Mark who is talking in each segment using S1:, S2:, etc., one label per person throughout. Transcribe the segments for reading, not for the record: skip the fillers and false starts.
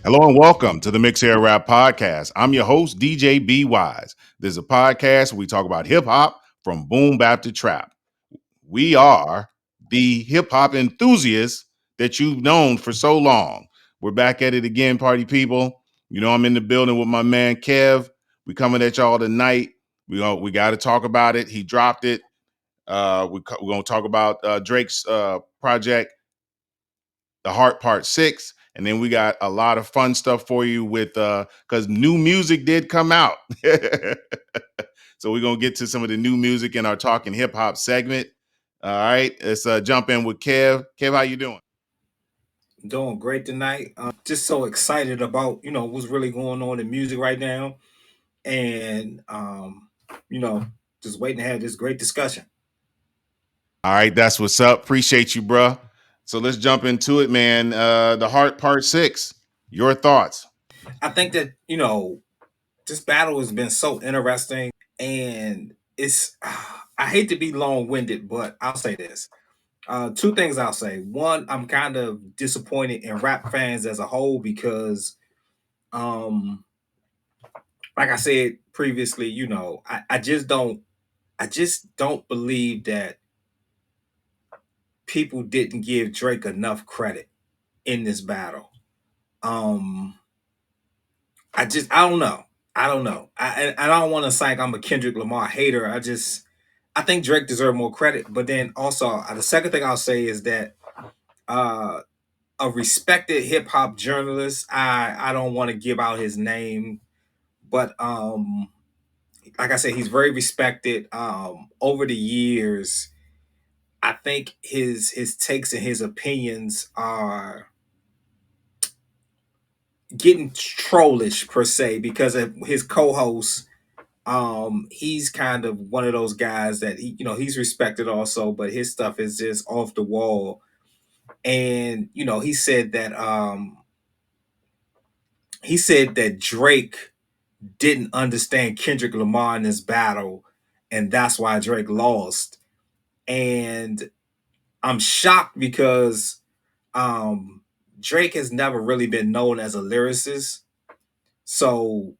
S1: Hello and welcome to the Mix Air Rap Podcast. I'm your host, DJ B Wise. This is a podcast where we talk about hip hop from boom bap to trap. We are the hip hop enthusiasts that you've known for so long. We're back at it again, party people. You know, I'm in the building with my man Kev. We coming at y'all tonight. We got to talk about it. He dropped it. We're going to talk about Drake's project, The Heart Part 6. And then we got a lot of fun stuff for you with because new music did come out. So we're gonna get to some of the new music in our talking hip hop segment. All right, let's jump in with Kev. Kev, how you doing?
S2: Doing great tonight. Just so excited about what's really going on in music right now, and you know, just waiting to have this great discussion.
S1: All right, that's what's up. Appreciate you, bruh. So let's jump into it, man. The Heart Part 6. Your thoughts?
S2: I think that this battle has been so interesting, and it's I hate to be long winded, but I'll say this. Two things I'll say. One, I'm kind of disappointed in rap fans as a whole because, um, like I said previously, I just don't believe that people didn't give Drake enough credit in this battle. Um, I don't know. I don't know. I don't want to say like I'm a Kendrick Lamar hater. I think Drake deserved more credit. But then also the second thing I'll say is that uh, a respected hip hop journalist. I don't want to give out his name, but like I said, he's very respected. Over the years, I think his takes and his opinions are getting trollish per se because of his co-host. He's kind of one of those guys that he's respected also, but his stuff is just off the wall. And he said that Drake didn't understand Kendrick Lamar in this battle, and that's why Drake lost. And I'm shocked because um Drake has never really been known as a lyricist. So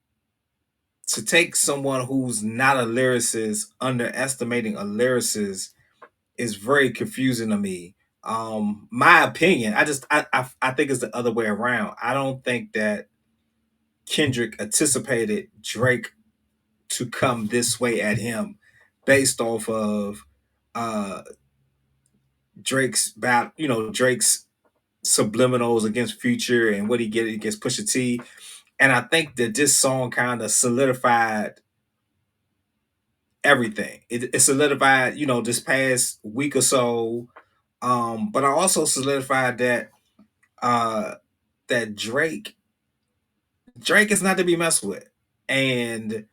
S2: to take someone who's not a lyricist underestimating a lyricist is very confusing to me. My opinion, I think it's the other way around. I don't think that Kendrick anticipated Drake to come this way at him based off of uh Drake's subliminals against Future and what he get against Pusha T. And I think that this song kind of solidified everything. It solidified, this past week or so. But I also solidified that uh that Drake is not to be messed with. And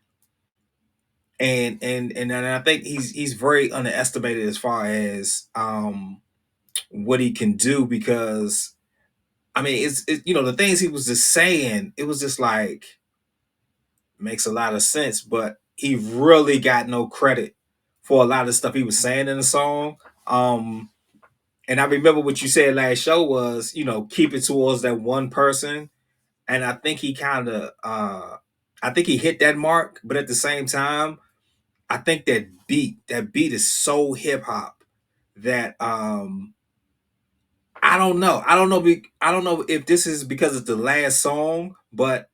S2: and I think he's very underestimated as far as what he can do because I mean the things he was just saying, it was just like makes a lot of sense, but he really got no credit for a lot of stuff he was saying in the song. Um, and I remember what you said last show was, keep it towards that one person. And I think he kind of, I think he hit that mark, but at the same time, I think that beat is so hip hop that I don't know if this is because it's the last song, but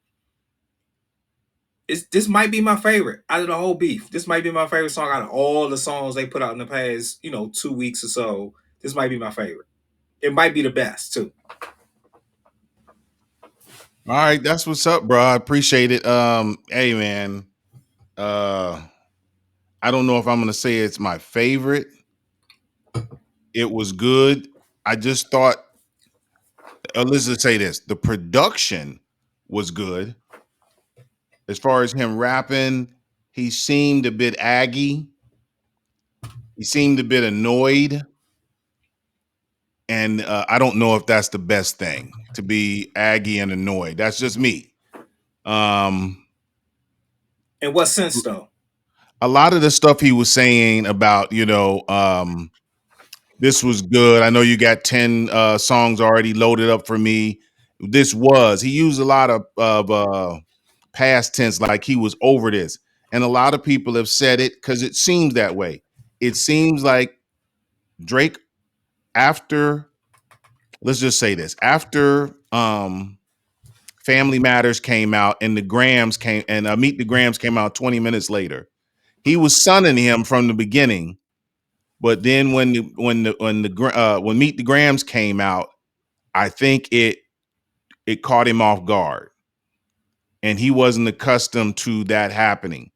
S2: this might be my favorite out of the whole beef. This might be my favorite song out of all the songs they put out in the past, 2 weeks or so. This might be my favorite. It might be the best too.
S1: All right, that's what's up, bro. I appreciate it. Hey, man. Uh, I don't know if I'm gonna say it's my favorite. It was good. I just thought, let's just say this: the production was good. As far as him rapping, he seemed a bit aggy. He seemed a bit annoyed, and I don't know if that's the best thing to be aggy and annoyed. That's just me. Um,
S2: In what sense though?
S1: a lot of the stuff he was saying about, this was good. I know you got 10 songs already loaded up for me. this was. He used a lot of past tense, like he was over this. And a lot of people have said it because it seems that way. It seems like Drake, after, let's just say this, after Family Matters came out and the Grams came, and Meet the Grams came out 20 minutes later, he was sunning him from the beginning. But then when Meet the Grams came out, I think it caught him off guard, and he wasn't accustomed to that happening.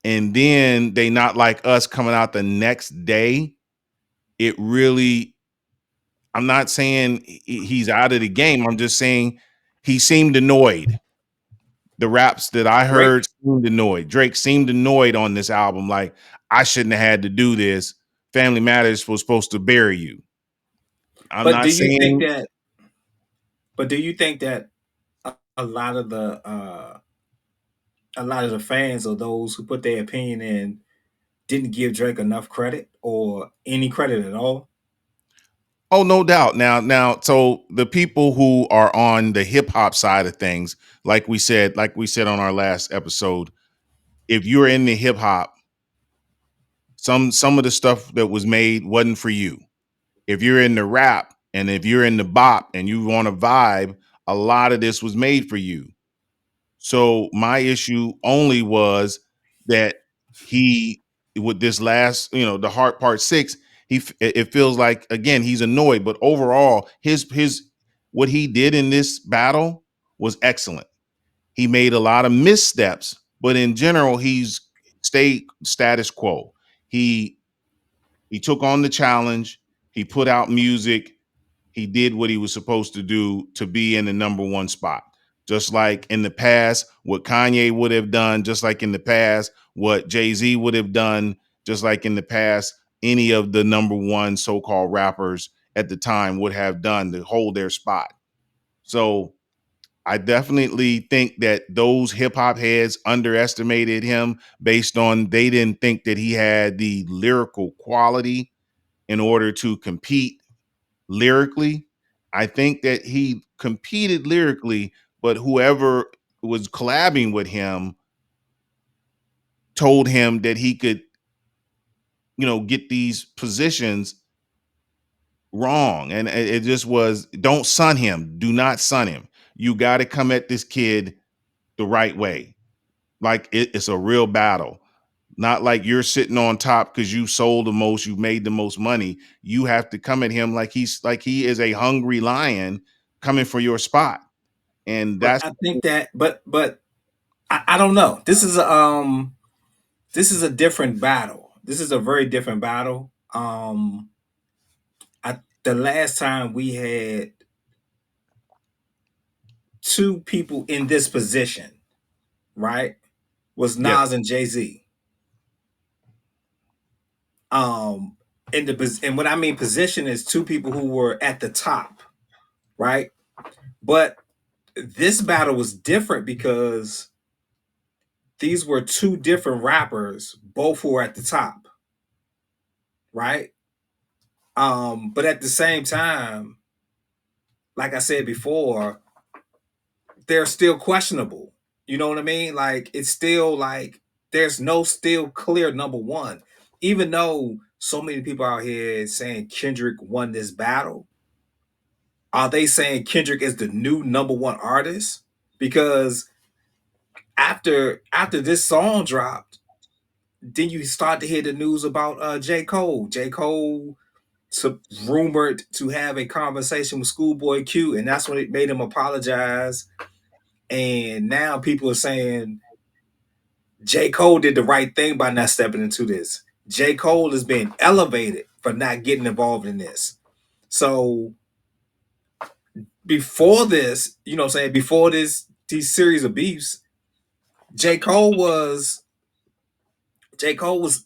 S1: And then They Not Like Us coming out the next day, it really, I'm not saying he's out of the game. I'm just saying he seemed annoyed. The raps that I
S2: Drake.
S1: heard seemed annoyed. Drake seemed annoyed on this album. Like, I shouldn't have had to do this. Family Matters was supposed to bury you. I'm
S2: But
S1: not
S2: do you think
S1: saying.
S2: that? But do you think that a lot of the fans or those who put their opinion in didn't give Drake enough credit or any credit at all?
S1: Oh, no doubt. So the people who are on the hip hop side of things, like we said on our last episode, if you're in the hip hop, some of the stuff that was made wasn't for you. If you're in the rap and if you're in the bop and you want a vibe, a lot of this was made for you. So my issue only was that he, with this last, the Heart Part 6, it feels like, again, he's annoyed, but overall his what he did in this battle was excellent. He made a lot of missteps, but in general he's stayed status quo. He took on the challenge, he put out music, he did what he was supposed to do to be in the number one spot. Just like in the past, what Kanye would have done, just like in the past, what Jay-Z would have done, just like in the past, any of the number one so-called rappers at the time would have done to hold their spot. So I definitely think that those hip hop heads underestimated him based on they didn't think that he had the lyrical quality in order to compete lyrically. I think that he competed lyrically, but whoever was collabing with him told him that he could, get these positions wrong. And it just was, don't sun him. Do not sun him. You got to come at this kid the right way. Like it's a real battle. Not like you're sitting on top because you sold the most, you made the most money. You have to come at him like he is a hungry lion coming for your spot. And
S2: But
S1: that's
S2: I think that, but I don't know. This is a different battle. This is a very different battle. The last time we had two people in this position, right, was
S1: yes,
S2: Nas and Jay Z. Um, and what I mean position is two people who were at the top, right? But this battle was different because these were two different rappers, both who were at the top, right? But at the same time, like I said before, they're still questionable. You know what I mean? Like it's still like there's no still clear number one. Even though so many people out here saying Kendrick won this battle, are they saying Kendrick is the new number one artist? Because after this song dropped, then you start to hear the news about J. Cole. J. Cole rumored to have a conversation with Schoolboy Q, and that's when it made him apologize. And now people are saying J. Cole did the right thing by not stepping into this. J. Cole is being elevated for not getting involved in this. So before this, you know what I'm saying, before these series of beefs, J. Cole was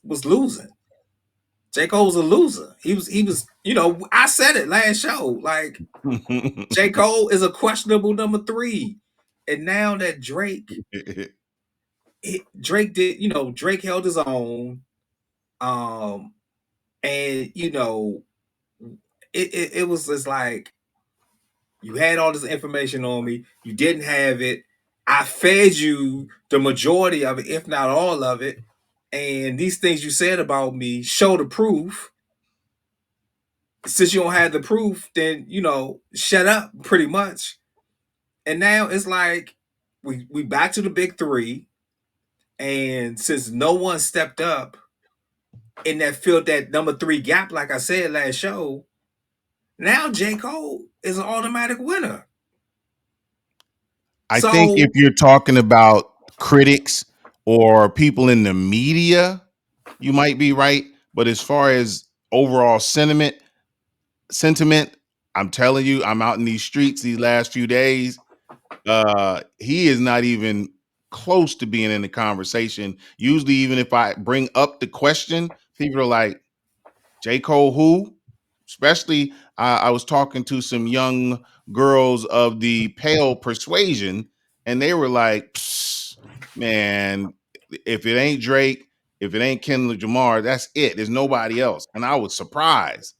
S2: was losing. J. Cole was a loser. He was, I said it last show. Like J. Cole is a questionable number three. And now that Drake did, Drake held his own. Um, and it was just like You had all this information on me. You didn't have it. I fed you the majority of it, if not all of it. And these things you said about me show the proof. Since you don't have the proof, then shut up pretty much. And now it's like we back to the big three. And since no one stepped up in that filled that number three gap, like I said last show, now J. Cole is an automatic winner.
S1: I think
S2: So
S1: if you're talking about critics or people in the media, you might be right. But as far as overall sentiment, I'm telling you, I'm out in these streets these last few days. He is not even close to being in the conversation. Usually, even if I bring up the question, people are like, J. Cole, who? Especially, I was talking to some young girls of the Pale Persuasion, and they were like, "Psst, man, if it ain't Drake, if it ain't Kendrick Lamar, that's it. There's nobody else." And I was surprised.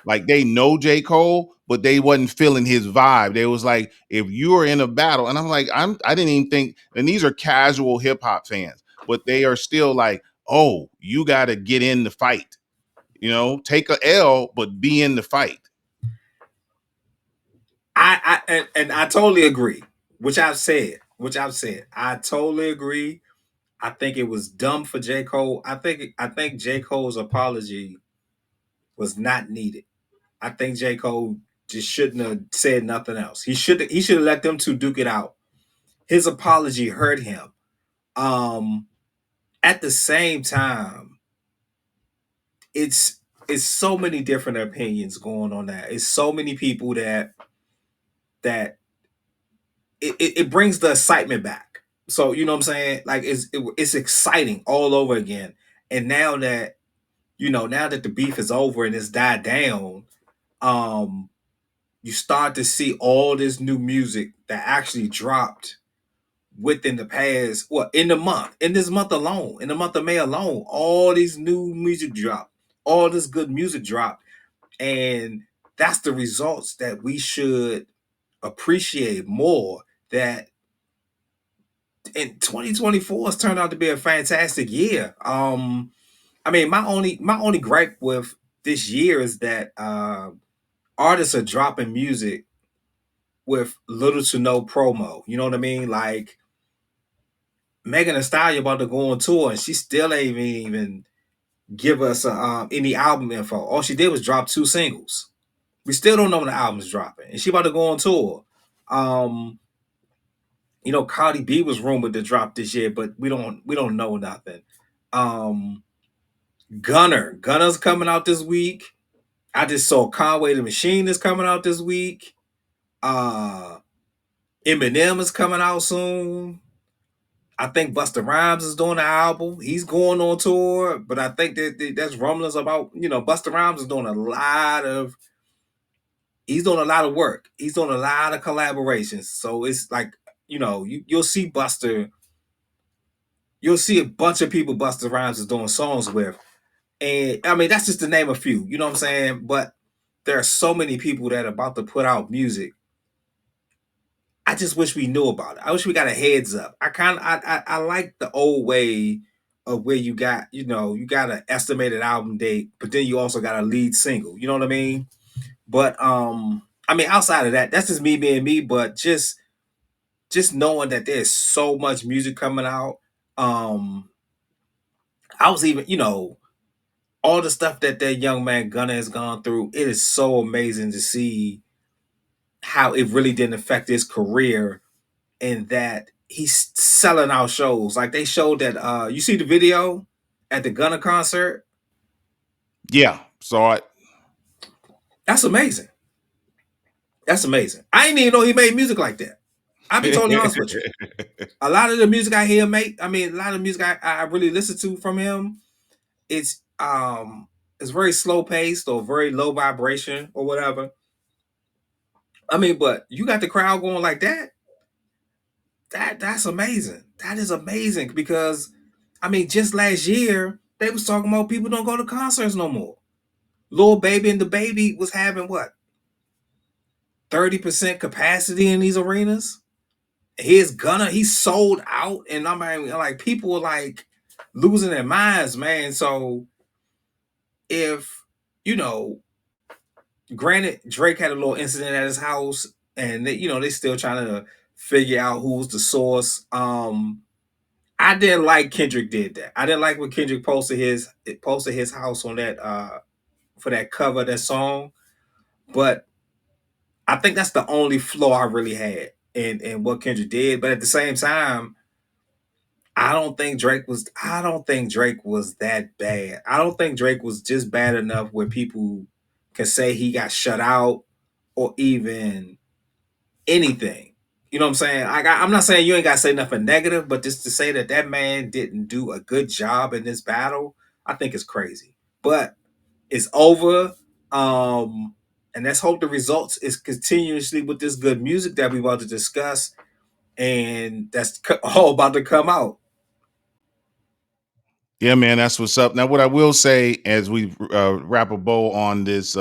S1: Like they know J. Cole, but they wasn't feeling his vibe. They was like, if you are in a battle, and I'm like, I didn't even think, and these are casual hip hop fans, but they are still like, oh, you got to get in the fight. Take a L, but be in the fight.
S2: I totally agree. Which I've said. I totally agree. I think it was dumb for J. Cole. I think J. Cole's apology was not needed. I think J. Cole just shouldn't have said nothing else. He should have let them two duke it out. His apology hurt him. Um, at the same time, it's it's so many different opinions going on that. It's so many people that it brings the excitement back. So you know what I'm saying? Like it's exciting all over again. And now that the beef is over and it's died down, um, you start to see all this new music that actually dropped within the past, in this month alone, in the month of May alone, all these new music dropped, all this good music dropped. And that's the results that we should appreciate more. That in 2024 has turned out to be a fantastic year. I mean, my only gripe with this year is that artists are dropping music with little to no promo. You know what I mean? Like Megan Thee Stallion about to go on tour, and she still ain't even give us any album info. All she did was drop 2 singles. We still don't know when the album's dropping, and she about to go on tour. Um, Cardi B was rumored to drop this year, but we don't know nothing. Um, Gunner's coming out this week. I just saw Conway the Machine is coming out this week. Uh, Eminem is coming out soon. I think Busta Rhymes is doing an album. He's going on tour, but I think that's rumblings about Busta Rhymes is doing a lot of work. He's doing a lot of collaborations. So it's like you'll see Buster. You'll see a bunch of people Busta Rhymes is doing songs with, and I mean that's just to name a few. You know what I'm saying? But there are so many people that are about to put out music. I just wish we knew about it. I wish we got a heads up. I like the old way of where you got an estimated album date, but then you also got a lead single. You know what I mean? But I mean outside of that, that's just me being me. But just knowing that there's so much music coming out. Um, I was even all the stuff that young man Gunna has gone through. It is so amazing to see how it really didn't affect his career, and that he's selling out shows. Like they showed that you see the video at the Gunna concert.
S1: Yeah, saw it.
S2: That's amazing. That's amazing. I didn't even know he made music like that. I'll be totally honest with you. A lot of the music I hear make, I mean, a lot of the music I really listen to from him, it's it's very slow paced or very low vibration or whatever. I mean, but you got the crowd going like that. That's amazing. That is amazing because I mean, just last year they was talking about people don't go to concerts no more. Lil Baby and the Baby was having what? 30% capacity in these arenas. He's sold out, and I'm like people are like losing their minds, man. So if you know, granted, Drake had a little incident at his house, and they still trying to figure out who's the source. I didn't like Kendrick did that. I didn't like when Kendrick posted his house on that for that cover of that song. But I think that's the only flaw I really had in what Kendrick did. But at the same time, I don't think Drake was that bad. I don't think Drake was just bad enough where people can say he got shut out or even anything. You know what I'm saying? I'm not saying you ain't got to say nothing negative, but just to say that that man didn't do a good job in this battle, I think it's crazy. But it's over. Um, and let's hope the results is continuously with this good music that we about to discuss, and that's all about to come out.
S1: Yeah, man, that's what's up. Now, what I will say as we wrap a bow on this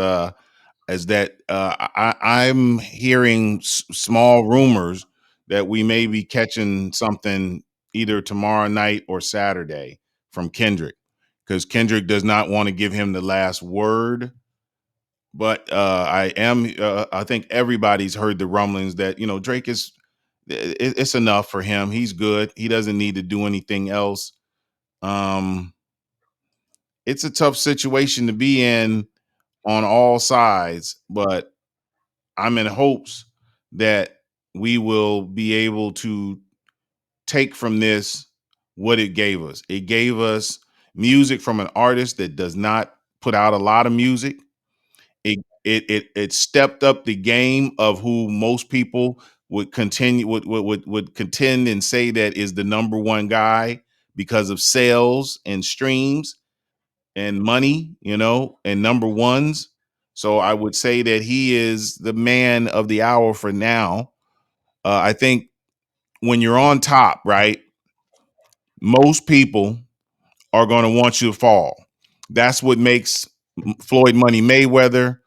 S1: is that I'm hearing small rumors that we may be catching something either tomorrow night or Saturday from Kendrick, because Kendrick does not want to give him the last word. But I think everybody's heard the rumblings that, Drake is, it's enough for him. He's good. He doesn't need to do anything else. Um, it's a tough situation to be in on all sides, but I'm in hopes that we will be able to take from this what it gave us. It gave us music from an artist that does not put out a lot of music. It stepped up the game of who most people would continue would contend and say that is the number one guy because of sales and streams and money, and number ones. So I would say that he is the man of the hour for now. I think when you're on top, right, most people are going to want you to fall. That's what makes Floyd Money Mayweather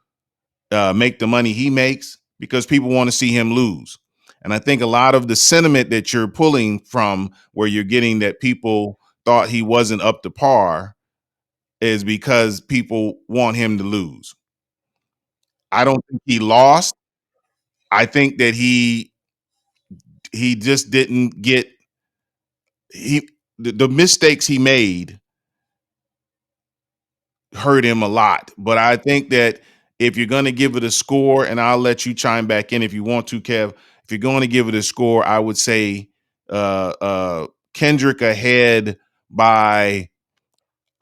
S1: make the money he makes, because people want to see him lose. And I think a lot of the sentiment that you're pulling from where you're getting that people thought he wasn't up to par is because people want him to lose. I don't think he lost. I think that he just didn't get he the mistakes he made hurt him a lot. But I think that if you're going to give it a score, and I'll let you chime back in if you want to, Kev. If you're going to give it a score, I would say Kendrick ahead by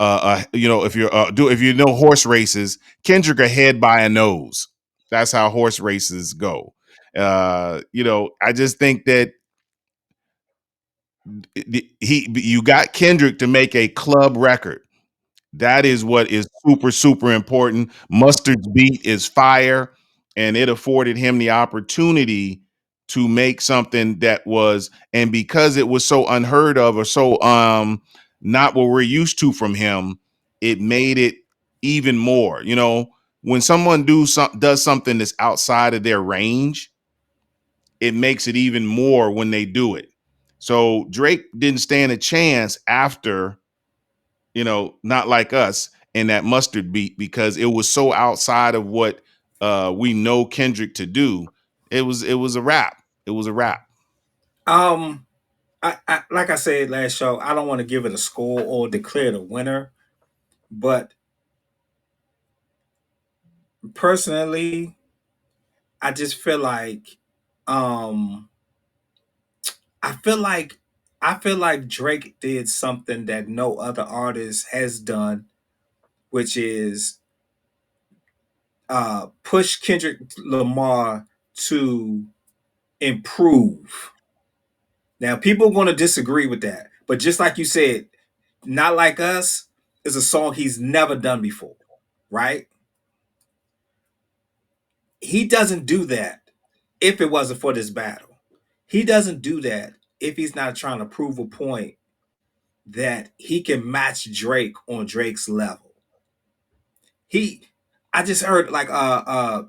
S1: if you know horse races, Kendrick ahead by a nose. That's how horse races go. I just think that you got Kendrick to make a club record. That is what is super, super important. Mustard's beat is fire, and it afforded him the opportunity to make something that was, and because it was so unheard of or so not what we're used to from him, it made it even more. When someone does something that's outside of their range, it makes it even more when they do it. So Drake didn't stand a chance after, not like us in that mustard beat, because it was so outside of what we know Kendrick to do. It was a wrap. It was a wrap.
S2: Um, I like I said last show, I don't want to give it a score or declare the winner, but personally, I just feel like um I feel like I feel like Drake did something that no other artist has done, which is push Kendrick Lamar to improve. Now, people are going to disagree with that, but just like you said, Not Like Us is a song he's never done before, right? He doesn't do that if it wasn't for this battle. He doesn't do that if he's not trying to prove a point that he can match Drake on Drake's level. He I just heard like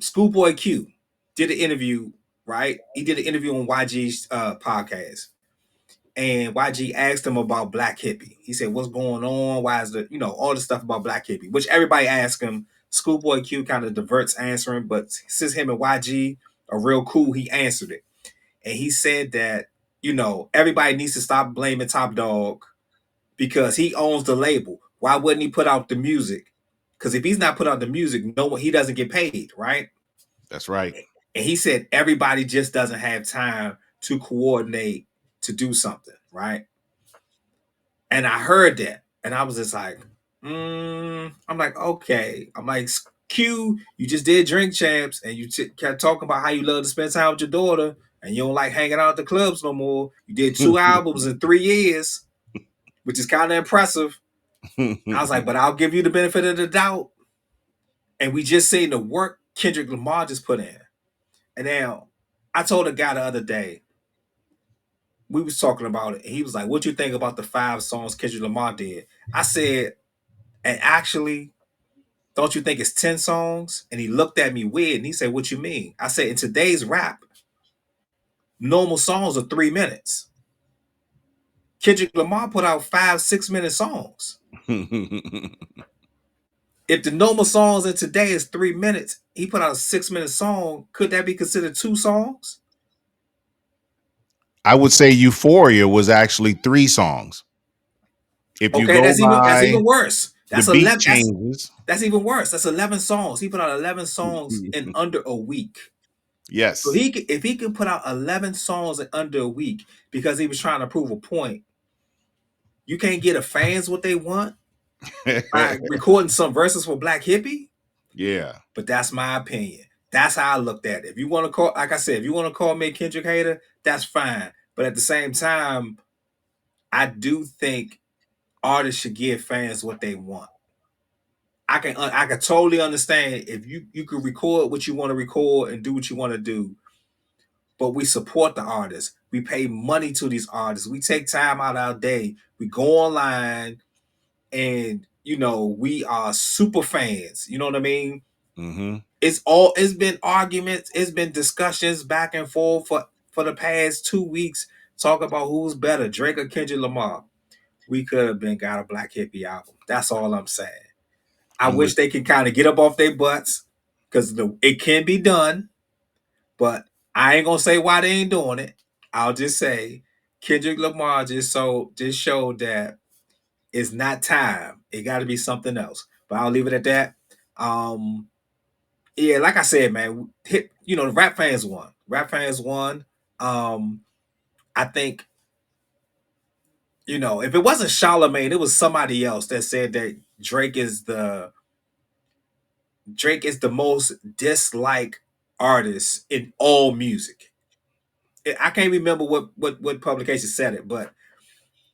S2: Schoolboy Q. did an interview, right? He did an interview on YG's podcast. And YG asked him about Black Hippie. He said, "What's going on? Why is the all the stuff about Black Hippie?" Which everybody asked him. Schoolboy Q kind of diverts answering, but since him and YG are real cool, he answered it. And he said that everybody needs to stop blaming Top Dog because he owns the label. Why wouldn't he put out the music? Because if he's not put out the music, no one he doesn't get paid, right?
S1: That's right.
S2: And he said everybody just doesn't have time to coordinate to do something, right? And I heard that, and I was just like, I'm like, okay. I'm like, Q, you just did Drink Champs, and you kept talking about how you love to spend time with your daughter, and you don't like hanging out at the clubs no more. You did 2 albums in 3 years, which is kind of impressive. I was like, but I'll give you the benefit of the doubt. And we just seen the work Kendrick Lamar just put in. And now, I told a guy the other day, we was talking about it, and he was like, "What you think about the 5 songs Kendrick Lamar did?" I said, "And actually, don't you think it's 10 songs?" And he looked at me weird, and he said, "What you mean?" I said, "In today's rap, normal songs are 3 minutes. Kendrick Lamar put out 5-6 minute songs. If the normal songs in today is 3 minutes, he put out a 6-minute song. Could that be considered 2 songs?"
S1: I would say Euphoria was actually 3 songs. If you
S2: Okay,
S1: go
S2: that's
S1: by
S2: even worse.
S1: the
S2: That's
S1: beat
S2: 11.
S1: changes.
S2: That's even worse. That's 11 songs. He put out 11 songs in under a week. So
S1: Yes.
S2: if he can put out 11 songs in under a week because he was trying to prove a point, you can't get the fans what they want by recording some verses for Black Hippie.
S1: Yeah.
S2: But that's my opinion. That's how I looked at it. If you want to call, like I said, if you want to call me a Kendrick hater, that's fine. But at the same time, I do think artists should give fans what they want. I can totally understand if you could record what you want to record and do what you want to do, but we support the artists. We pay money to these artists. We take time out of our day. We go online, and we are super fans. You know what I mean?
S1: Mm-hmm.
S2: It's been arguments. It's been discussions back and forth for the past 2 weeks. Talk about who's better, Drake or Kendrick Lamar. We could have been got a Black Hippie album. That's all I'm saying. I wish they could kind of get up off their butts because it can be done, but I ain't gonna say why they ain't doing it. I'll just say Kendrick Lamar just showed that it's not time. It got to be something else. But I'll leave it at that. Yeah, like I said, man, the rap fans won. Rap fans won. I think if it wasn't Charlamagne, it was somebody else that said that Drake is the most disliked artist in all music. I can't remember what publication said it,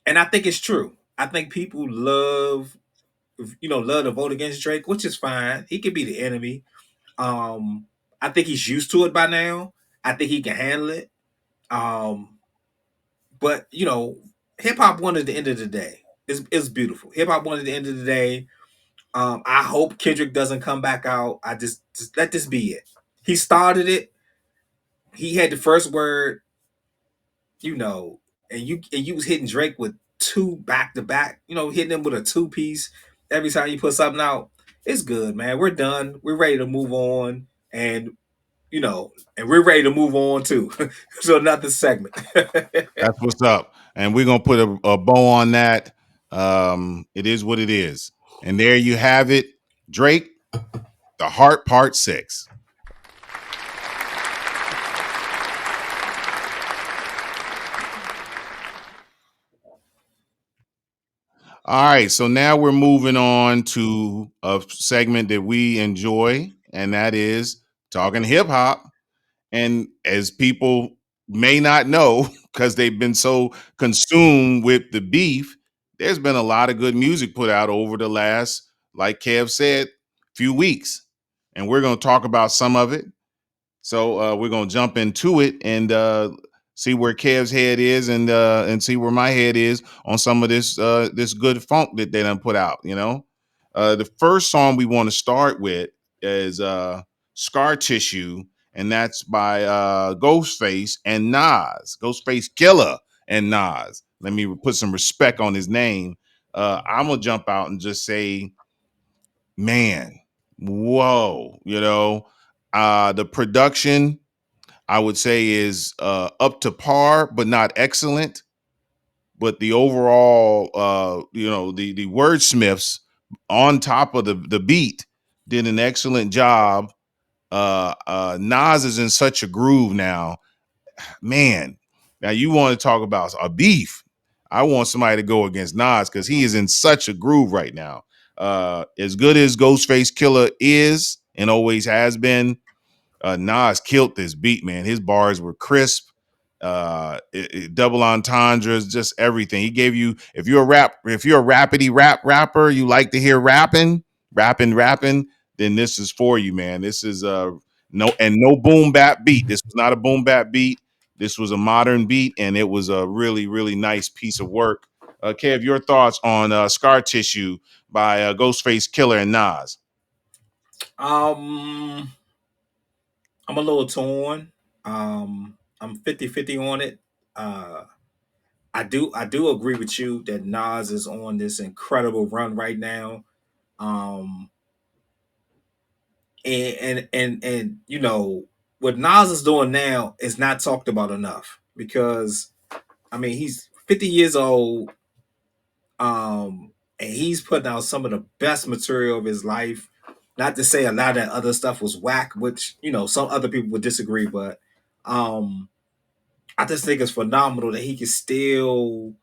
S2: and I think it's true. I think people love to vote against Drake, which is fine. He could be the enemy. I think he's used to it by now. I think he can handle it. But hip hop won at the end of the day. It's beautiful. Hip hop won at the end of the day. I hope Kendrick doesn't come back out. I just let this be it. He started it. He had the first word, and you was hitting Drake with 2 back to back, hitting him with a 2-piece every time you put something out. It's good, man. We're done. We're ready to move on, and we're ready to move on too. So another segment.
S1: That's what's up. And we're gonna put a bow on that. It is what it is. And there you have it. Drake, The Heart Part 6. All right, so now we're moving on to a segment that we enjoy, and that is talking hip hop. And as people may not know, because they've been so consumed with the beef, there's been a lot of good music put out over the last, like Kev said, few weeks. And we're going to talk about some of it. So we're going to jump into it and see where Kev's head is and see where my head is on some of this good funk that they done put out. The first song we want to start with is Scar Tissue, and that's by Ghostface and Nas, Ghostface Killer and Nas. Let me put some respect on his name. I'm gonna jump out and just say, man, whoa, the production I would say is up to par, but not excellent. But the overall, the wordsmiths on top of the beat did an excellent job. Nas is in such a groove now, man. Now you want to talk about a beef? I want somebody to go against Nas because he is in such a groove right now. As good as Ghostface Killer is and always has been, Nas killed this beat, man. His bars were crisp, double entendres, just everything. He gave you, if you're a rapidy rapper, you like to hear rapping, then this is for you, man. This is no boom bap beat. This was not a boom bap beat. This was a modern beat, and it was a really, really nice piece of work. Kev, your thoughts on Scar Tissue by Ghostface Killer and Nas?
S2: Um, I'm a little torn. I'm 50-50 on it. Uh, I do agree with you that Nas is on this incredible run right now. Um, and what Nas is doing now is not talked about enough because I mean he's 50 years old, and he's putting out some of the best material of his life. Not to say a lot of that other stuff was whack, which some other people would disagree, but um, I just think it's phenomenal that he can still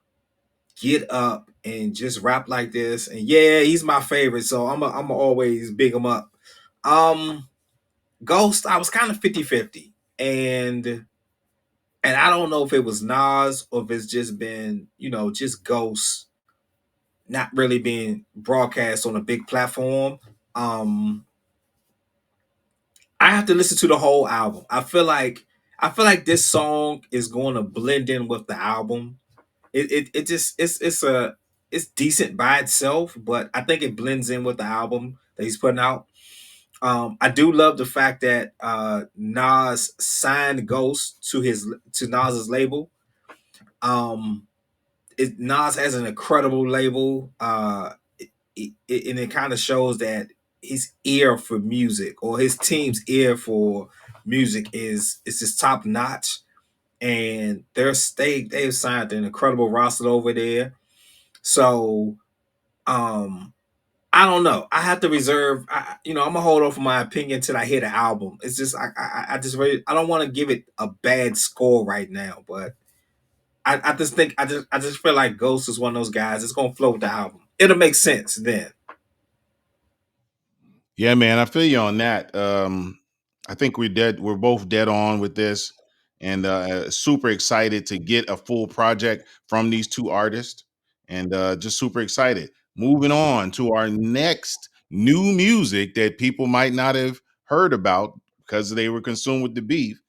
S2: get up and just rap like this. And yeah, he's my favorite, so I'm always big him up. Um, Ghost, I was kind of 50-50. And I don't know if it was Nas or if it's just been, just Ghost not really being broadcast on a big platform. Um, I have to listen to the whole album. I feel like this song is going to blend in with the album. It just it's decent by itself, but I think it blends in with the album that he's putting out. I do love the fact that Nas signed Ghost to Nas's label. Um, Nas has an incredible label, and it kind of shows that his ear for music or his team's ear for music is just top notch. And they've signed an incredible roster over there. So um I don't know. I have to reserve. I'm gonna hold off on my opinion till I hear the album. It's just I just really I don't want to give it a bad score right now, but I just think I just feel like Ghost is one of those guys. It's gonna flow with the album. It'll make sense then.
S1: Yeah, man, I feel you on that. I think we're both dead on with this, and super excited to get a full project from these two artists, and just super excited. Moving on to our next new music that people might not have heard about because they were consumed with the beef.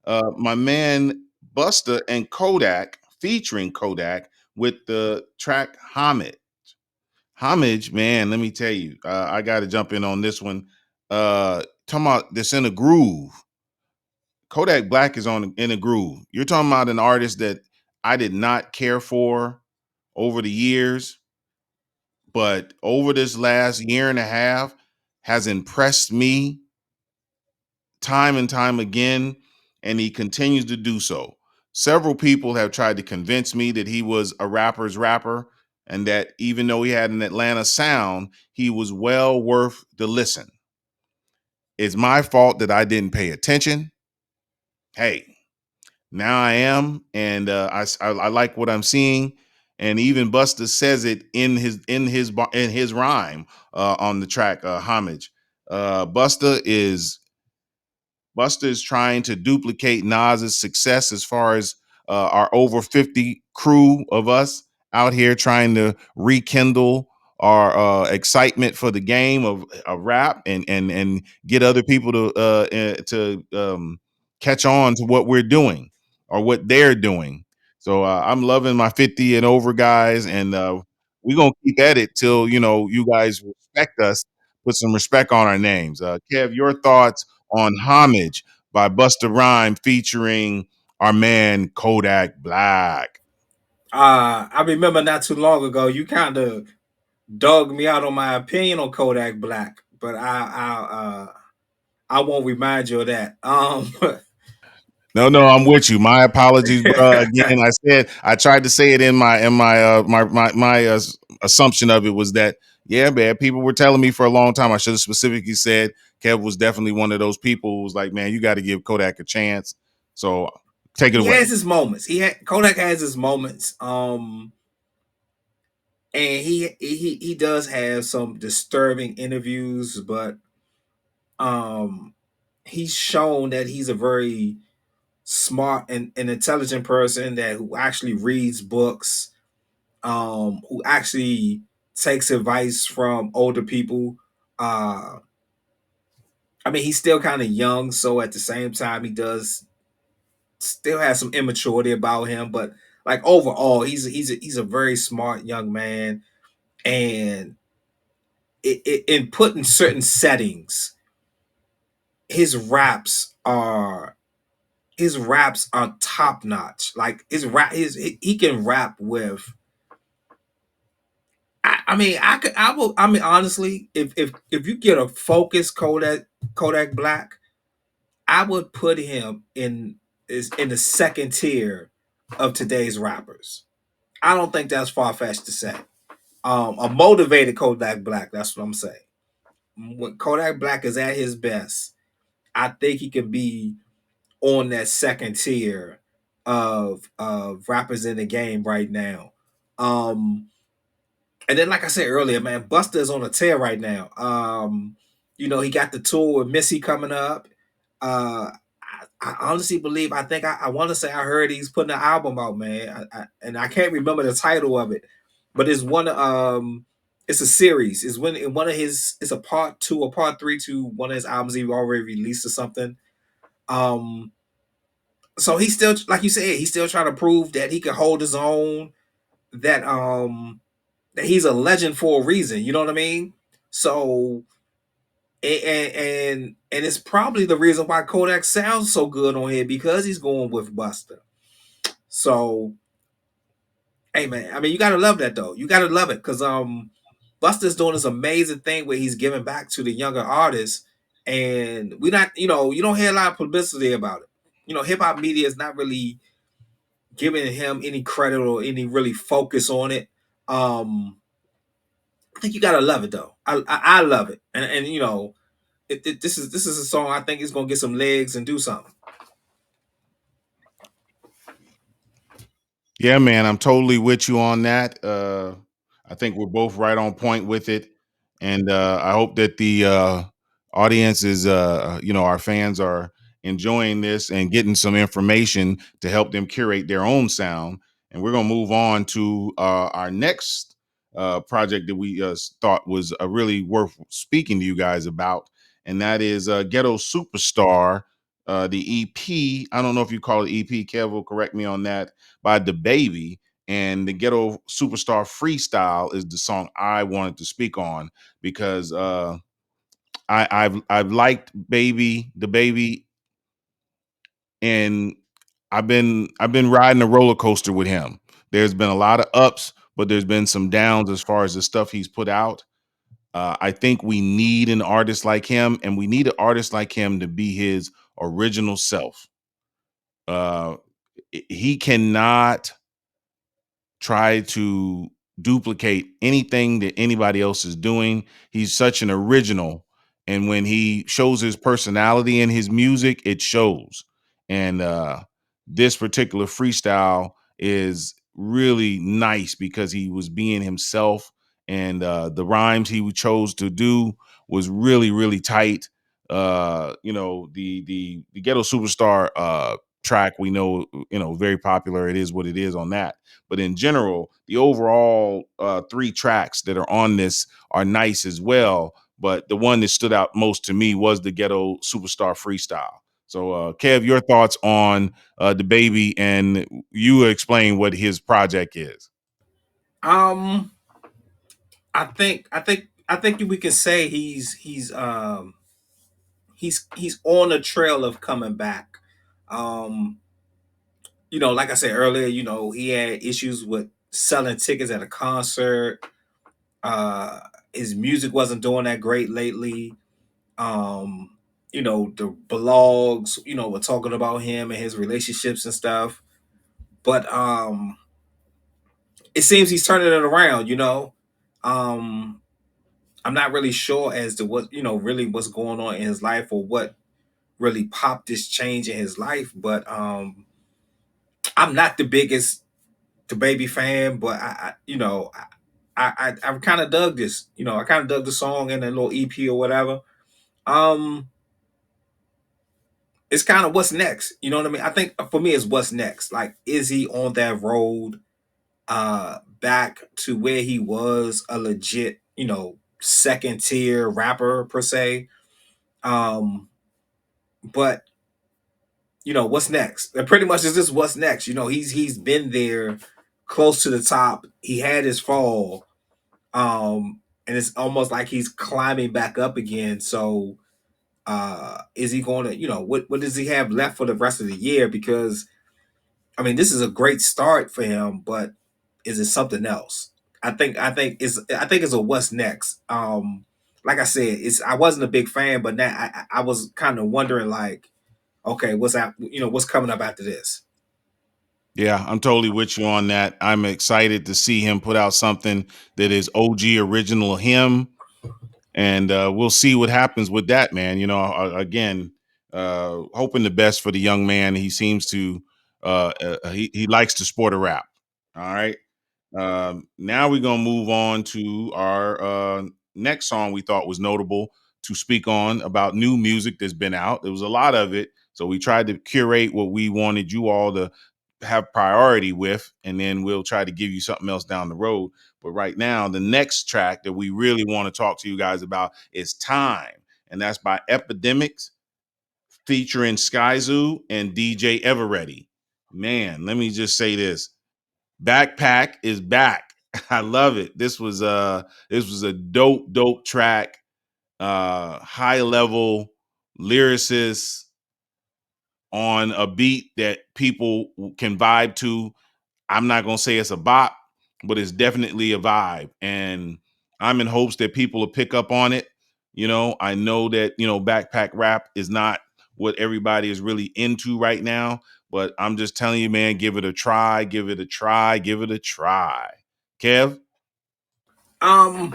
S1: My man Busta and Kodak featuring Kodak with the track Homage. Homage, man, let me tell you, I got to jump in on this one. Talking about this in a groove. Kodak Black is on in a groove. You're talking about an artist that I did not care for over the years, but over this last year and a half has impressed me time and time again, and he continues to do so. Several people have tried to convince me that he was a rapper's rapper and that even though he had an Atlanta sound, he was well worth the listen. It's my fault that I didn't pay attention. Hey, now I am, and I like what I'm seeing. And even Buster says it in his rhyme on the track "Homage." Buster is trying to duplicate Nas's success as far as our over 50 crew of us out here trying to rekindle our excitement for the game of rap and get other people to catch on to what we're doing or what they're doing. So I'm loving my 50 and over guys, and we're gonna keep at it till you guys respect us, put some respect on our names. Kev, your thoughts on Homage by Busta Rhymes featuring our man Kodak Black.
S2: I remember not too long ago you kind of dogged me out on my opinion on Kodak Black, but I won't remind you of that.
S1: No, I'm with you. My apologies, bro. Again, I said I tried to say it in my assumption of it was that, yeah, man, people were telling me for a long time. I should have specifically said Kev was definitely one of those people who was like, man, you got to give Kodak a chance. So take it
S2: he
S1: away.
S2: has his moments. Kodak has his moments. And he does have some disturbing interviews, but he's shown that he's a very smart and intelligent person that who actually reads books, who actually takes advice from older people. I mean, he's still kind of young, so at the same time, he does still has some immaturity about him. But like overall, he's a very smart young man, and in put in certain settings, his raps are top notch. Like he can rap with. I mean, I mean, honestly, if you get a focused Kodak Black, I would put him in the second tier of today's rappers. I don't think that's far fetched to say. A motivated Kodak Black. That's what I'm saying. When Kodak Black is at his best, I think he can be on that second tier of rappers in the game right now. Um, and then, like I said earlier, man, Busta is on a tear right now. He got the tour with Missy coming up. I honestly believe, I want to say I heard he's putting an album out, man. And I can't remember the title of it, but it's a series. It's a part two or part three to one of his albums he already released or something. Um, so he's still, like you said, he's still trying to prove that he can hold his own. That he's a legend for a reason. You know what I mean? So and it's probably the reason why Kodak sounds so good on here because he's going with Busta. So hey man, I mean you gotta love that though. You gotta love it because Busta's doing this amazing thing where he's giving back to the younger artists, and we not you don't hear a lot of publicity about it. Hip hop media is not really giving him any credit or any really focus on it. I think you gotta love it though. I love it, and this is a song I think is gonna get some legs and do something.
S1: Yeah, man, I'm totally with you on that. I think we're both right on point with it, and I hope that the audience is, our fans are enjoying this and getting some information to help them curate their own sound. And we're gonna move on to our next project that we thought was really worth speaking to you guys about, and that is Ghetto Superstar, the EP. I don't know if you call it EP. Kev will correct me on that, by DaBaby, and the Ghetto Superstar Freestyle is the song I wanted to speak on because I've liked DaBaby, and I've been riding a roller coaster with him. There's been a lot of ups, but there's been some downs as far as the stuff he's put out. I think we need an artist like him, and we need an artist like him to be his original self. Uh, he cannot try to duplicate anything that anybody else is doing. He's such an original. And when he shows his personality in his music, it shows. And this particular freestyle is really nice because he was being himself. And the rhymes he chose to do was really, really tight. The Ghetto Superstar track, we know, very popular. It is what it is on that, but in general, the overall three tracks that are on this are nice as well. But the one that stood out most to me was the Ghetto Superstar Freestyle. So, Kev, your thoughts on DaBaby, and you explain what his project is.
S2: Um, I think we can say he's he's on the trail of coming back. Um, like I said earlier, he had issues with selling tickets at a concert. Uh, his music wasn't doing that great lately. Um, the blogs, were talking about him and his relationships and stuff. But it seems he's turning it around. Um, I'm not really sure as to what, really what's going on in his life or what really popped this change in his life. But I'm not the biggest the baby fan, but I kind of dug this. I kind of dug the song and the little EP or whatever. Um, it's kind of what's next. You know what I mean? I think for me, it's what's next. Like, is he on that road back to where he was a legit, second tier rapper per se? Um, but what's next? That pretty much is just what's next. He's been there close to the top. He had his fall. And it's almost like he's climbing back up again. So is he going to, what does he have left for the rest of the year? Because I mean, this is a great start for him, but is it something else? I think it's a what's next. Like I said, I wasn't a big fan, but now I was kind of wondering, like, okay, what's coming up after this?
S1: Yeah, I'm totally with you on that. I'm excited to see him put out something that is OG original him, and we'll see what happens with that, man. Again, hoping the best for the young man. He seems to he likes to sport a rap. All right. Now we're gonna move on to our next song we thought was notable to speak on about new music that's been out. There was a lot of it, so we tried to curate what we wanted you all to have priority with, and then we'll try to give you something else down the road. But right now, the next track that we really want to talk to you guys about is Time, and that's by Epidemics featuring Sky Zoo and DJ Everready. Man, let me just say this. Backpack is back. I love it. This was a dope track. High level lyricist on a beat that people can vibe to. I'm not gonna say it's a bop, but it's definitely a vibe. And I'm in hopes that people will pick up on it. I know that, backpack rap is not what everybody is really into right now, but I'm just telling you, man, give it a try, give it a try, give it a try. Kev?
S2: Um,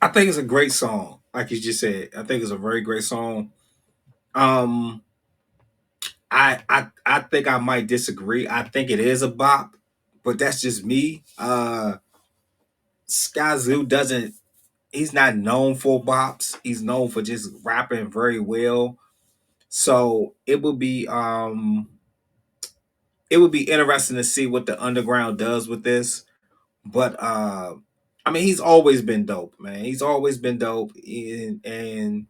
S2: I think it's a great song, like you just said. I think it's a very great song. Um, I think I might disagree. I think it is a bop, but that's just me. Skyzoo doesn't. He's not known for bops. He's known for just rapping very well. So it would be interesting to see what the underground does with this. But I mean, he's always been dope, man. He's always been dope, and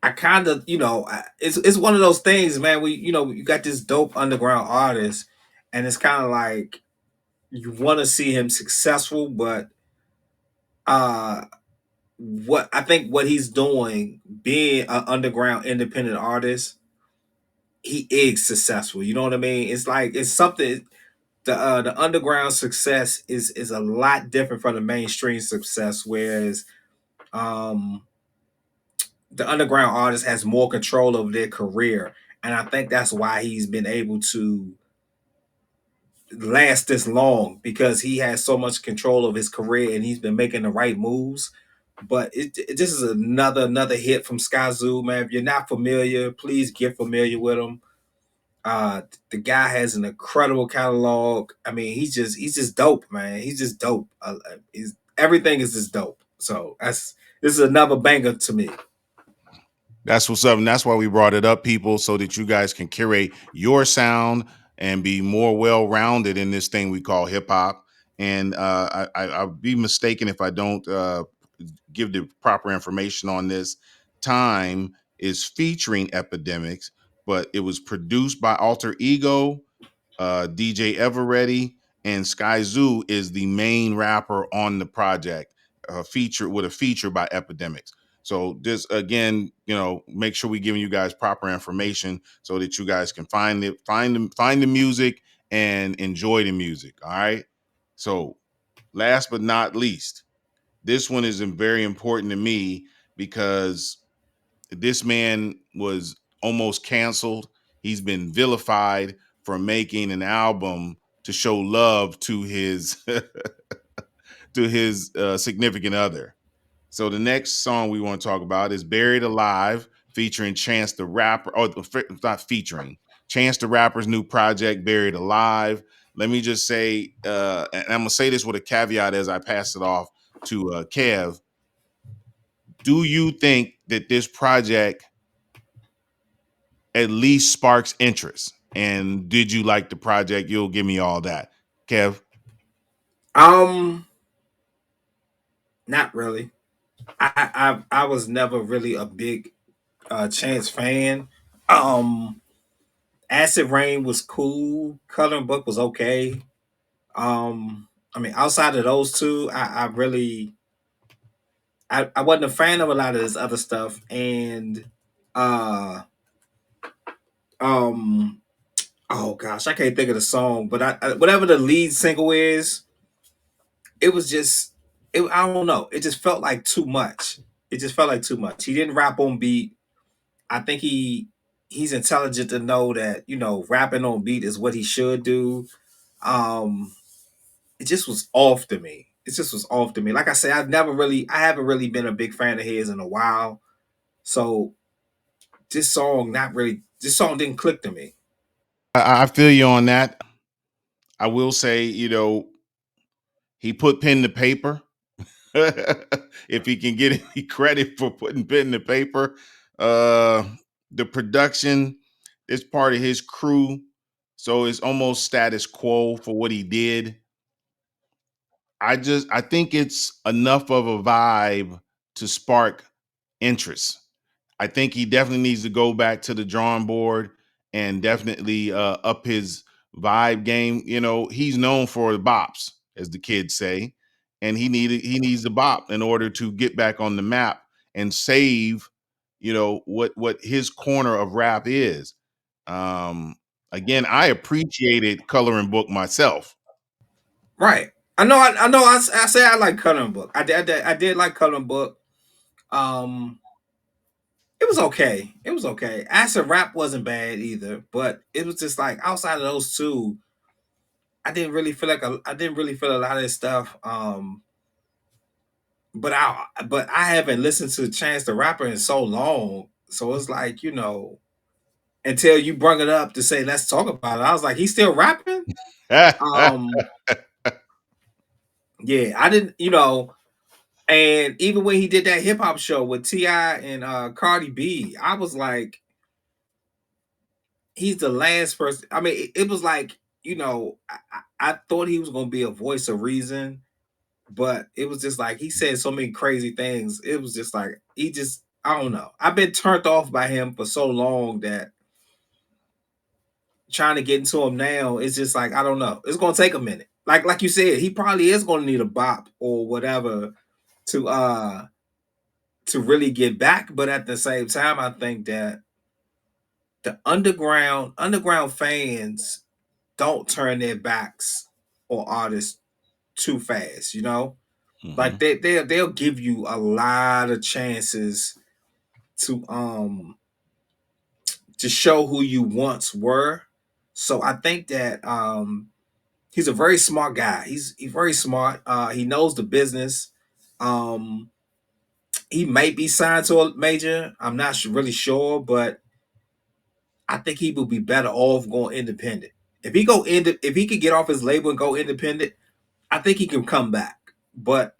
S2: I kind of, it's one of those things, man. You got this dope underground artist, and it's kind of like you want to see him successful, but uh, what I think what he's doing, being an underground independent artist, he is successful. You know what I mean? It's like it's something. The underground success is a lot different from the mainstream success, whereas um the underground artist has more control of their career, and I think that's why he's been able to last this long because he has so much control of his career and he's been making the right moves. But this is another hit from Skyzoo, man. If you're not familiar, please get familiar with him. The guy has an incredible catalog. I mean, he's just dope, man. He's just dope. Everything is just dope. So this is another banger to me.
S1: That's what's up. And that's why we brought it up, people, so that you guys can curate your sound and be more well rounded in this thing we call hip hop. And I'll be mistaken if I don't give the proper information on this. Time is featuring Epidemics, but it was produced by Alter Ego, DJ Everready, and Sky Zoo is the main rapper on the project, featured with a feature by Epidemics. So just again, make sure we giving you guys proper information so that you guys can find the music and enjoy the music. All right. So last but not least, this one is very important to me because this man was almost canceled. He's been vilified for making an album to show love to his significant other. So the next song we want to talk about is "Buried Alive" featuring Chance the Rapper. Oh, not featuring Chance the Rapper's new project, "Buried Alive." Let me just say, and I'm gonna say this with a caveat as I pass it off to Kev. Do you think that this project at least sparks interest? And did you like the project? You'll give me all that, Kev.
S2: Um, Not really. I was never really a big Chance fan. Um, Acid Rain was cool. Coloring Book was okay. I mean, outside of those two, I wasn't a fan of a lot of this other stuff, and uh um oh gosh, I can't think of the song, but whatever the lead single is, it was just I don't know, it just felt like too much. It just felt like too much. He didn't rap on beat. I think he's intelligent to know that rapping on beat is what he should do. Um, it just was off to me. It just was off to me. Like I said, I haven't really been a big fan of his in a while. So this song didn't click to me.
S1: I feel you on that. I will say, he put pen to paper. If he can get any credit for putting pen to paper, uh, the production is part of his crew, so it's almost status quo for what he did. I think it's enough of a vibe to spark interest. I think he definitely needs to go back to the drawing board and definitely up his vibe game. He's known for the bops, as the kids say, and he needs the bop in order to get back on the map and save, what his corner of rap is. Um, Again, I appreciated Coloring Book myself.
S2: Right. I know. I say I like Coloring Book. I did like Coloring Book. Um, it was okay. It was okay. Acid Rap wasn't bad either, but it was just like outside of those two, I didn't really feel a lot of this stuff. But I haven't listened to Chance the Rapper in so long, so it's like until you brought it up to say let's talk about it, I was like, he's still rapping. Um, yeah, I didn't, and even when he did that hip hop show with Ti and Cardi B, I was like, he's the last person. I mean, it was like I thought he was gonna be a voice of reason, but it was just like he said so many crazy things. It was just like I don't know. I've been turned off by him for so long that trying to get into him now, it's just like I don't know. It's gonna take a minute. Like you said, he probably is gonna need a bop or whatever to really get back. But at the same time, I think that the underground fans don't turn their backs on artists too fast. Like
S1: Mhm.
S2: they'll give you a lot of chances to show who you once were. So I think that he's a very smart guy. He's very smart. He knows the business. Um, he might be signed to a major. I'm not really sure, but I think he would be better off going independent. If he could get off his label and go independent, I think he can come back. But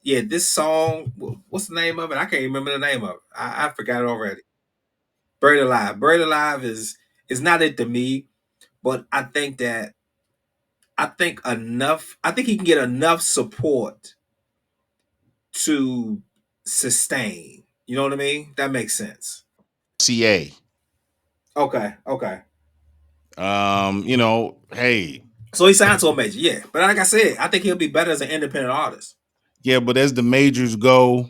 S2: yeah, this song, what's the name of it? I can't remember the name of it. I forgot it already. Buried Alive. Buried Alive is not it to me, but I think he can get enough support to sustain. You know what I mean? That makes sense.
S1: CA.
S2: Okay, okay.
S1: Hey,
S2: So he signed to a major, yeah. But like I said, I think he'll be better as an independent artist.
S1: yeah, but as the majors go,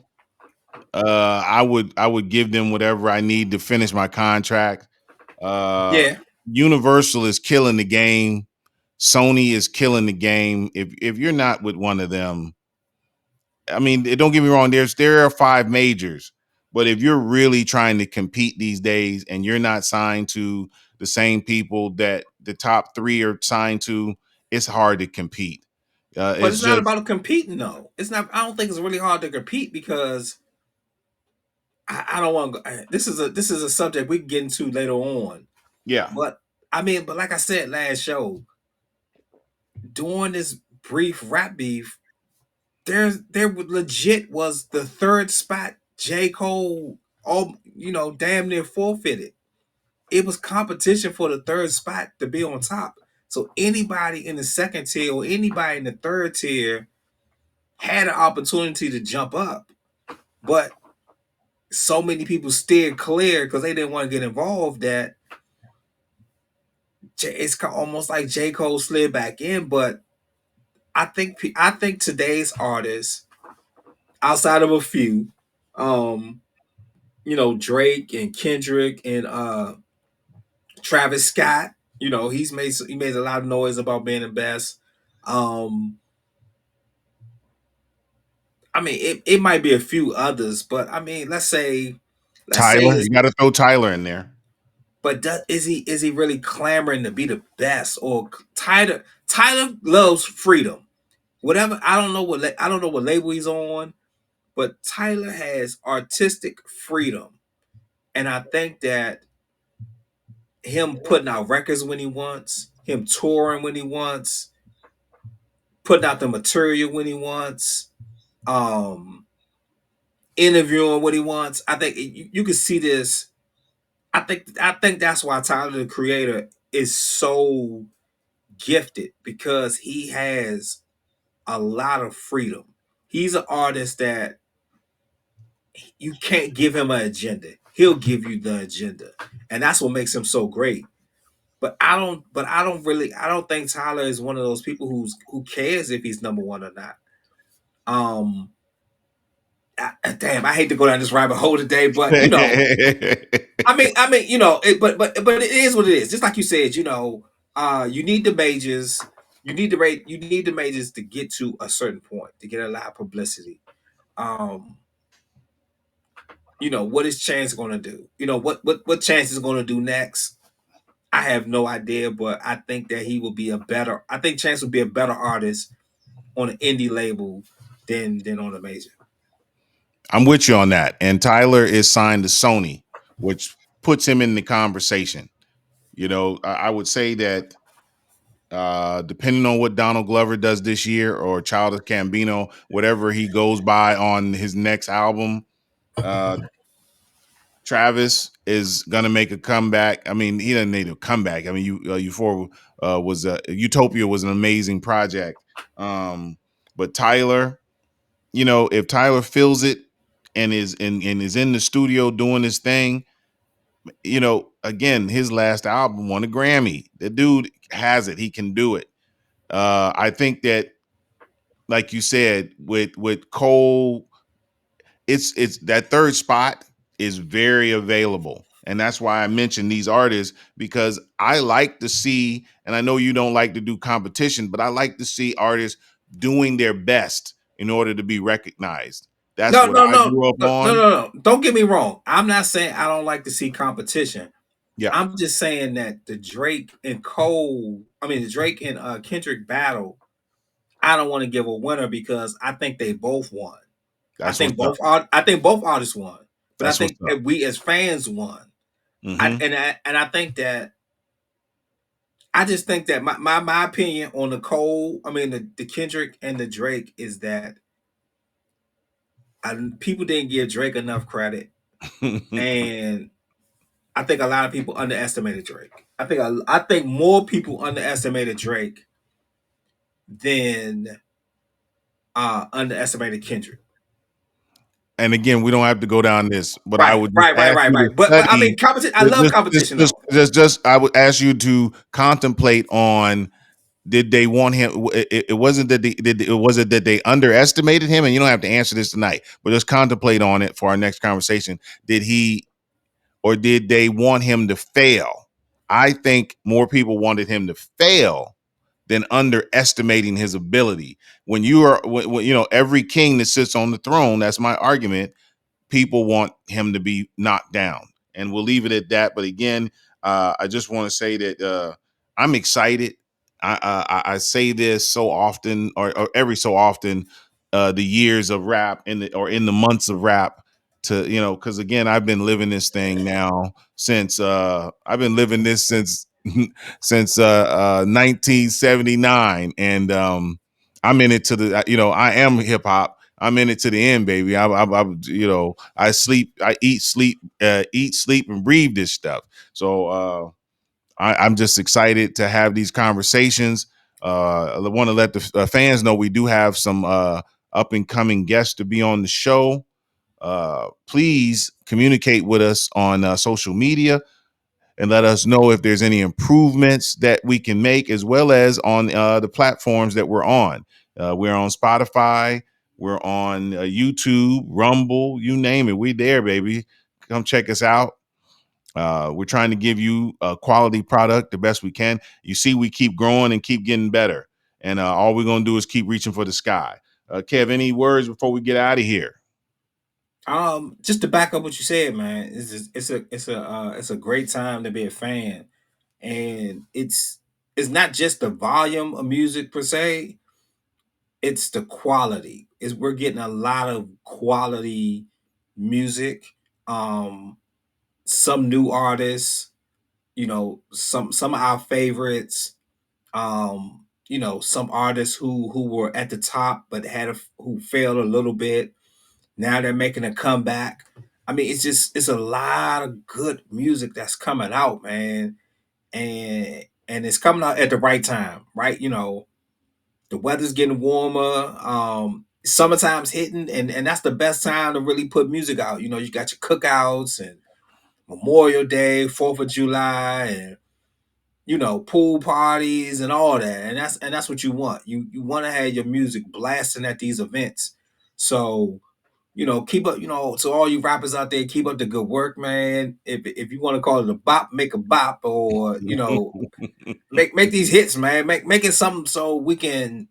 S1: I would give them whatever I need to finish my contract.
S2: Yeah.
S1: Universal is killing the game. Sony is killing the game. If you're not with one of them, I mean, don't get me wrong. There are 5 majors, but if you're really trying to compete these days and you're not signed to the same people that the top 3 are signed to, it's hard to compete.
S2: But
S1: It's
S2: it's not
S1: just
S2: about competing though. It's not. I don't think it's really hard to compete because I don't want to. This is a subject we can get into later on.
S1: yeah.
S2: But I mean, but like I said last show, during this brief rap beef, there legit was the third spot. J. Cole, damn near forfeited. It was competition for the third spot to be on top. So anybody in the second tier or anybody in the third tier had an opportunity to jump up, but so many people steered clear because they didn't want to get involved that it's almost like J. Cole slid back in. But I think today's artists, outside of a few, Drake and Kendrick and Travis Scott, he made a lot of noise about being the best. I mean, it might be a few others, but I mean, let's say
S1: Tyler,
S2: it's,
S1: you got to throw Tyler in there.
S2: but is he really clamoring to be the best? Or Tyler loves freedom. Whatever, I don't know what label he's on, but Tyler has artistic freedom, and I think that him putting out records when he wants, him touring when he wants, putting out the material when he wants, um, interviewing what he wants. I think you can see this. I think that's why Tyler the Creator is so gifted because he has a lot of freedom. He's an artist that you can't give him an agenda. He'll give you the agenda, and that's what makes him so great. But I don't think Tyler is one of those people who cares if he's number one or not. Um, Damn, I hate to go down this rabbit hole today, but but it is what it is. Just like you said, you need the majors. You need the majors to get to a certain point to get a lot of publicity. Um, what is Chance going to do? What Chance is going to do next? I have no idea, but I think that he will be I think Chance will be a better artist on an indie label than on a major.
S1: I'm with you on that. And Tyler is signed to Sony, which puts him in the conversation. I would say that depending on what Donald Glover does this year or Childish Gambino, whatever he goes by on his next album, Travis is gonna make a comeback. I mean, he doesn't need a comeback. I mean, Euphoria Utopia was an amazing project. But Tyler, if Tyler feels it and is in the studio doing his thing, again, his last album won a Grammy. The dude has it. He can do it. I think that, like you said, with Cole, it's that third spot is very available. And that's why I mentioned these artists, because I like to see, and I know you don't like to do competition, but I like to see artists doing their best in order to be recognized. That's
S2: No,
S1: what
S2: no,
S1: I
S2: no,
S1: grew up
S2: no, no,
S1: on.
S2: no, no. Don't get me wrong. I'm not saying I don't like to see competition.
S1: Yeah.
S2: I'm just saying that the Drake and Kendrick battle, I don't want to give a winner because I think they both won.
S1: That's
S2: I think both artists won, but I
S1: That's
S2: think
S1: what's up.
S2: that we as fans won. I think that I just think that my opinion on the Kendrick and the Drake is that people didn't give Drake enough credit, and I think a lot of people underestimated Drake. I think more people underestimated Drake than underestimated Kendrick.
S1: And again, we don't have to go down this, but I
S2: Right,
S1: would just
S2: right, right,
S1: ask
S2: right,
S1: you to
S2: right. But I mean,
S1: study.
S2: competition. I love competition though.
S1: I would ask you to contemplate on did they want him? It wasn't that it wasn't that they underestimated him, and you don't have to answer this tonight, but just contemplate on it for our next conversation. Did he, or did they want him to fail? I think more people wanted him to fail than underestimating his ability. When you are, when, you know, every king that sits on the throne, that's my argument, people want him to be knocked down. And we'll leave it at that. But again, I just want to say that I'm excited. I say this so often, or every so often, the years of rap or in the months of rap, to, you know, because again, I've been living this thing now since I've been living this since since 1979, and I'm in it to the, you know, I am hip hop. I'm in it to the end, baby. You know, I sleep, I eat, sleep, and breathe this stuff. So I'm just excited to have these conversations. I want to let the fans know we do have some up and coming guests to be on the show. Please communicate with us on social media and let us know if there's any improvements that we can make, as well as on the platforms that we're on. We're on Spotify, we're on YouTube, Rumble, you name it. We there, baby. Come check us out. We're trying to give you a quality product the best we can. You see, we keep growing and keep getting better. And all we're going to do is keep reaching for the sky. Kev, any words before we get out of here?
S2: Just to back up what you said, man, it's a great time to be a fan, and it's not just the volume of music per se, it's the quality. Is we're getting a lot of quality music. Um, some new artists, you know, some of our favorites. You know, some artists who were at the top but who failed a little bit. Now they're making a comeback. I mean, it's a lot of good music that's coming out, man, and it's coming out at the right time, right? You know, the weather's getting warmer. Summertime's hitting, and that's the best time to really put music out. You know, you got your cookouts and Memorial Day, 4th of July, and you know, pool parties and all that. And that's what you want. You want to have your music blasting at these events. So, you know, keep up, you know, to all you rappers out there, keep up the good work, man. If you want to call it a bop, make a bop, or you know, make these hits, man. Make it something so we can,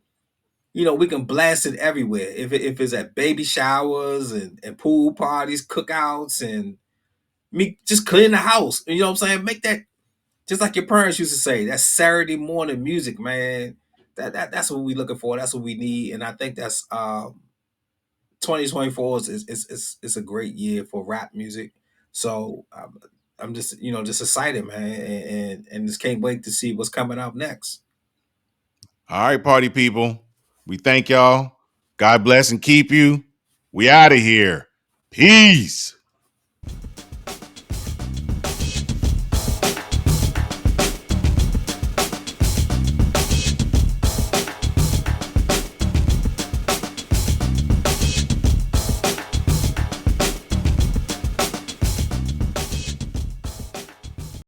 S2: you know, we can blast it everywhere. If it's at baby showers and pool parties, cookouts, and me just clean the house. You know what I'm saying? Make that just like your parents used to say. That's Saturday morning music, man. That's what we looking for. That's what we need, and I think that's 2024 is a great year for rap music. So I'm just, you know, just excited, man, and just can't wait to see what's coming up next.
S1: All right, party people. We thank y'all. God bless and keep you. We out of here. Peace.